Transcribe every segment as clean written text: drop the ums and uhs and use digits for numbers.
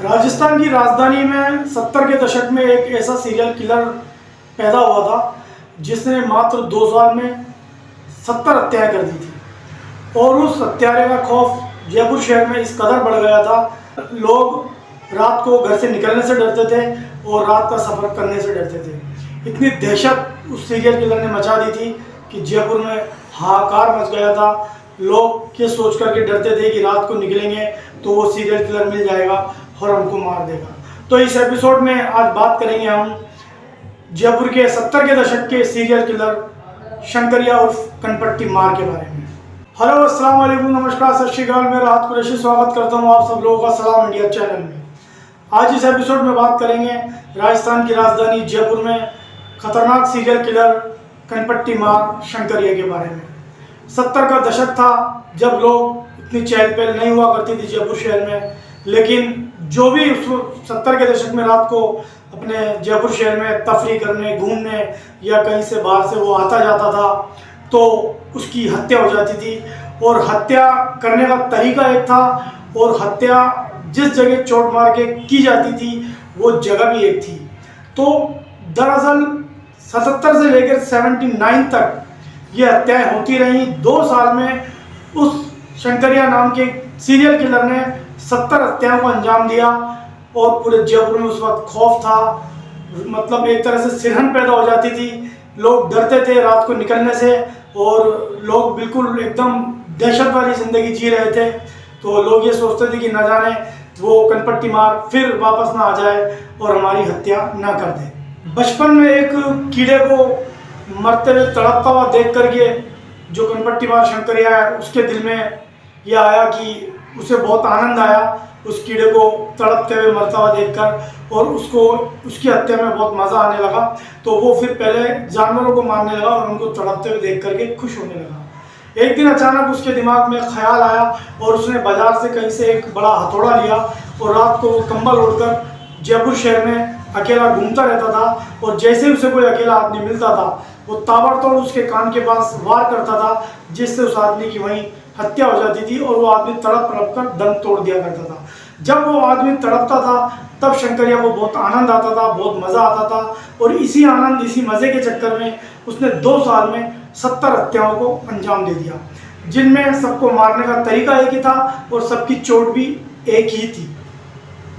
राजस्थान की राजधानी में 70 के दशक में एक ऐसा सीरियल किलर पैदा हुआ था जिसने मात्र 2 साल में 70 हत्याएं कर दी थी। और उस हत्यारे का खौफ जयपुर शहर में इस कदर बढ़ गया था, लोग रात को घर से निकलने से डरते थे और रात का सफ़र करने से डरते थे। इतनी दहशत उस सीरियल किलर ने मचा दी थी कि जयपुर में हाहाकार मच गया था। लोग ये सोच करके डरते थे कि रात को निकलेंगे तो वो सीरियल किलर मिल जाएगा और हमको मार देगा। तो इस एपिसोड में आज बात करेंगे हम जयपुर के 70 के दशक के सीरियल किलर शंकरिया उर्फ कनपट्टी मार के बारे में। हेलो, अस्सलाम वालेकुम, नमस्कार, सत श्री अकाल। मैं राहत कुरैशी स्वागत करता हूँ आप सब लोगों का सलाम इंडिया चैनल में। आज इस एपिसोड में बात करेंगे राजस्थान की राजधानी जयपुर में खतरनाक सीरियल किलर कनपट्टी मार शंकरिया के बारे में। 70 का दशक था जब लोग इतनी चहल पहल नहीं हुआ करती थी जयपुर शहर में, लेकिन जो भी उस 70 के दशक में रात को अपने जयपुर शहर में तफरी करने, घूमने या कहीं से बाहर से वो आता जाता था तो उसकी हत्या हो जाती थी। और हत्या करने का तरीका एक था और हत्या जिस जगह चोट मार के की जाती थी वो जगह भी एक थी। तो दरअसल 77 से लेकर 79 तक ये हत्याएं होती रहीं। 2 साल में उस शंकरिया नाम के सीरियल किलर ने 70 हत्याओं को अंजाम दिया और पूरे जयपुर में उस वक्त खौफ था। मतलब एक तरह से सिरहन पैदा हो जाती थी, लोग डरते थे रात को निकलने से और लोग बिल्कुल एकदम दहशत वाली ज़िंदगी जी रहे थे। तो लोग ये सोचते थे कि न जाने वो कनपट्टी मार फिर वापस ना आ जाए और हमारी हत्या ना कर दे। बचपन में एक कीड़े को मरते हुए तड़पता हुआ देख करके जो कनपट्टी मार शंकरिया है उसके दिल में यह आया कि उसे बहुत आनंद आया उस कीड़े को तड़पते हुए मरता हुआ देखकर और उसको उसकी हत्या में बहुत मज़ा आने लगा। तो वो फिर पहले जानवरों को मारने लगा और उनको तड़पते हुए देख करके खुश होने लगा। एक दिन अचानक उसके दिमाग में ख्याल आया और उसने बाजार से कहीं से एक बड़ा हथौड़ा लिया और रात को वो कंबल ओढ़कर जयपुर शहर में अकेला घूमता रहता था। और जैसे ही उसे कोई अकेला आदमी मिलता था वो ताबड़तोड़ उसके कान के पास वार करता था, जिससे उस आदमी की वहीं हत्या हो जाती थी और वो आदमी तड़प तड़प कर दम तोड़ दिया करता था। जब वो आदमी तड़पता था तब शंकरिया को बहुत आनंद आता था, बहुत मज़ा आता था। और इसी आनंद, इसी मज़े के चक्कर में उसने 2 साल में 70 हत्याओं को अंजाम दे दिया, जिनमें सबको मारने का तरीका एक ही था और सबकी चोट भी एक ही थी।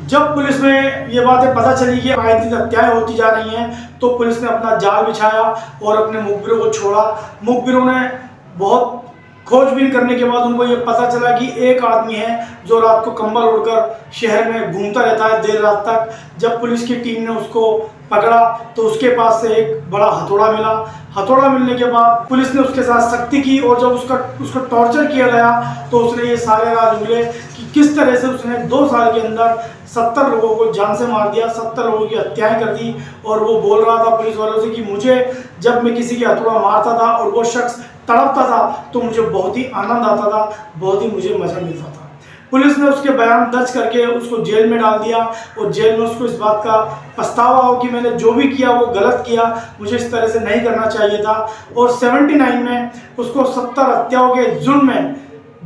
जब पुलिस में ये बातें पता चली कि आए दिन हत्याएं होती जा रही हैं तो पुलिस ने अपना जाल बिछाया और अपने मुखबिरों को छोड़ा। मुखबिरों ने बहुत खोजबीन करने के बाद उनको ये पता चला कि एक आदमी है जो रात को कंबल ओढ़कर शहर में घूमता रहता है देर रात तक। जब पुलिस की टीम ने उसको पकड़ा तो उसके पास से एक बड़ा हथौड़ा मिला। हथौड़ा मिलने के बाद पुलिस ने उसके साथ सख्ती की और जब उसको टॉर्चर किया गया तो उसने ये सारे राज उगले कि किस तरह से उसने 2 साल के अंदर 70 लोगों को जान से मार दिया, 70 लोगों की हत्याएं कर दी। और वो बोल रहा था पुलिस वालों से कि मुझे जब मैं किसी की हथौड़ा मारता था और वो शख्स तड़पता था तो मुझे बहुत ही आनंद आता था, बहुत ही मुझे मज़ा मिलता था। पुलिस ने उसके बयान दर्ज करके उसको जेल में डाल दिया और जेल में उसको इस बात का पछतावा हो कि मैंने जो भी किया वो गलत किया, मुझे इस तरह से नहीं करना चाहिए था। और 79 में उसको 70 हत्याओं के जुर्म में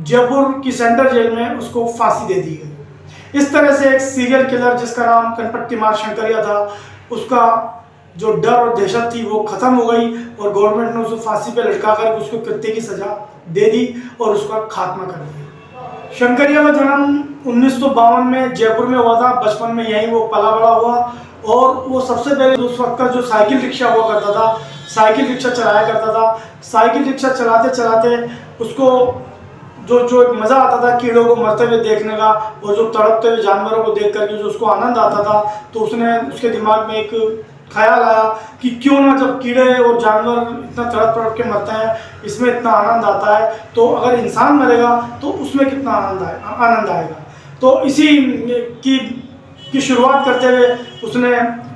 जयपुर की सेंट्रल जेल में उसको फांसी दे दी गई। इस तरह से एक सीरियल किलर जिसका नाम कनपट्टी मार शंकरिया था, उसका जो डर और दहशत थी वो ख़त्म हो गई और गवर्नमेंट ने उसको फांसी पे लटका कर उसको कृत्य की सज़ा दे दी और उसका खात्मा कर दिया। शंकरिया का जन्म 1952 में जयपुर में हुआ था। बचपन में यहीं वो पला बड़ा हुआ और वो सबसे पहले उस वक्त का जो साइकिल रिक्शा हुआ करता था, साइकिल रिक्शा चलाया करता था। साइकिल रिक्शा चलाते चलाते उसको जो एक मज़ा आता था कीड़ों को मरते हुए देखने का और जो तड़पते हुए जानवरों को देख करके जो उसको आनंद आता था, तो उसके दिमाग में एक ख्याल आया कि क्यों ना जब कीड़े और जानवर इतना तड़प तड़प के मरते हैं, इसमें इतना आनंद आता है, तो अगर इंसान मरेगा तो उसमें कितना आनंद आएगा। तो इसी की शुरुआत करते हुए उसने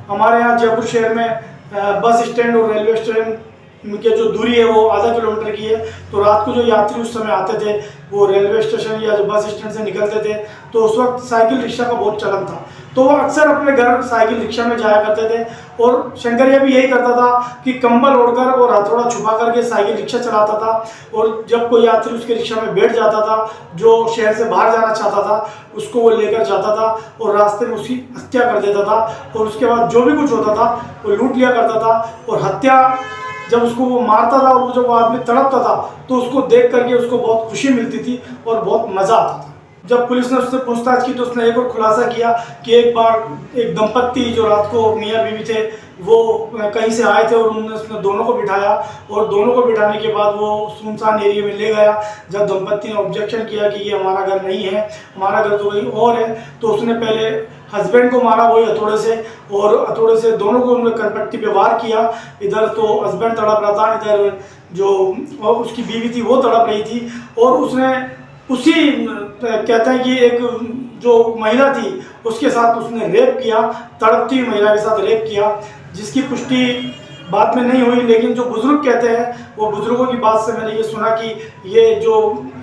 हमारे यहाँ जयपुर शहर में बस स्टैंड और रेलवे स्टेशन इनके जो दूरी है वो आधा किलोमीटर की है। तो रात को जो यात्री उस समय आते थे वो रेलवे स्टेशन या जो बस स्टैंड से निकलते थे, तो उस वक्त साइकिल रिक्शा का बहुत चलन था, तो वो अक्सर अपने घर साइकिल रिक्शा में जाया करते थे। और शंकरिया भी यही करता था कि कंबल ओढ़कर और हथौड़ा छुपा करके साइकिल रिक्शा चलाता था, और जब कोई यात्री उसके रिक्शा में बैठ जाता था जो शहर से बाहर जाना चाहता था, उसको वो लेकर जाता था और रास्ते में उसकी हत्या कर देता था। और उसके बाद जो भी कुछ होता था वो लूट लिया करता था। और हत्या जब उसको वो मारता था और जब वो आदमी तड़पता था तो उसको देख करके उसको बहुत खुशी मिलती थी और बहुत मज़ा आता था। जब पुलिस ने उससे पूछताछ की तो उसने एक और खुलासा किया कि एक बार एक दंपत्ति जो रात को मियाँ बीवी थे वो कहीं से आए थे और उसने दोनों को बिठाया, और दोनों को बिठाने के बाद वो सुनसान एरिया में ले गया। जब दंपत्ति ने ऑब्जेक्शन किया कि ये हमारा घर नहीं है, हमारा घर तो कहीं और है, तो उसने पहले हस्बैंड को मारा वही हथौड़े से, और हथौड़े से दोनों को उन्होंने कनपट्टी पे वार किया। इधर तो हस्बैंड तड़प रहा था, इधर जो उसकी बीवी थी वो तड़प रही थी। और उसने उसी कहते हैं कि एक जो महिला थी उसके साथ उसने रेप किया, तड़पती हुई महिला के साथ रेप किया, जिसकी पुष्टि बाद में नहीं हुई। लेकिन जो बुजुर्ग कहते हैं वो बुजुर्गों की बात से मैंने ये सुना कि ये जो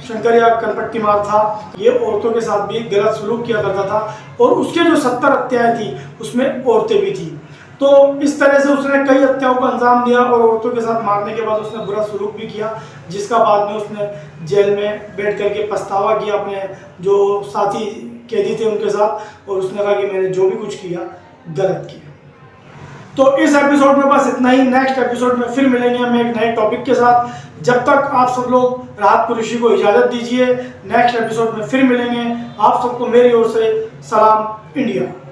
शंकरिया कनपट्टी मार था ये औरतों के साथ भी गलत सलूक किया करता था, और उसके जो 70 हत्याएं थी उसमें औरतें भी थी। तो इस तरह से उसने कई हत्याओं को अंजाम दिया और औरतों के साथ मारने के बाद उसने बुरा सलूक भी किया, जिसका बाद में उसने जेल में बैठ करके पछतावा किया अपने जो साथी कैदी थे उनके साथ, और उसने कहा कि मैंने जो भी कुछ किया गलत किया। तो इस एपिसोड में बस इतना ही। नेक्स्ट एपिसोड में फिर मिलेंगे हम एक नए टॉपिक के साथ। जब तक आप सब लोग राहत कुरैशी को इजाज़त दीजिए। नेक्स्ट एपिसोड में फिर मिलेंगे। आप सबको मेरी ओर से सलाम इंडिया।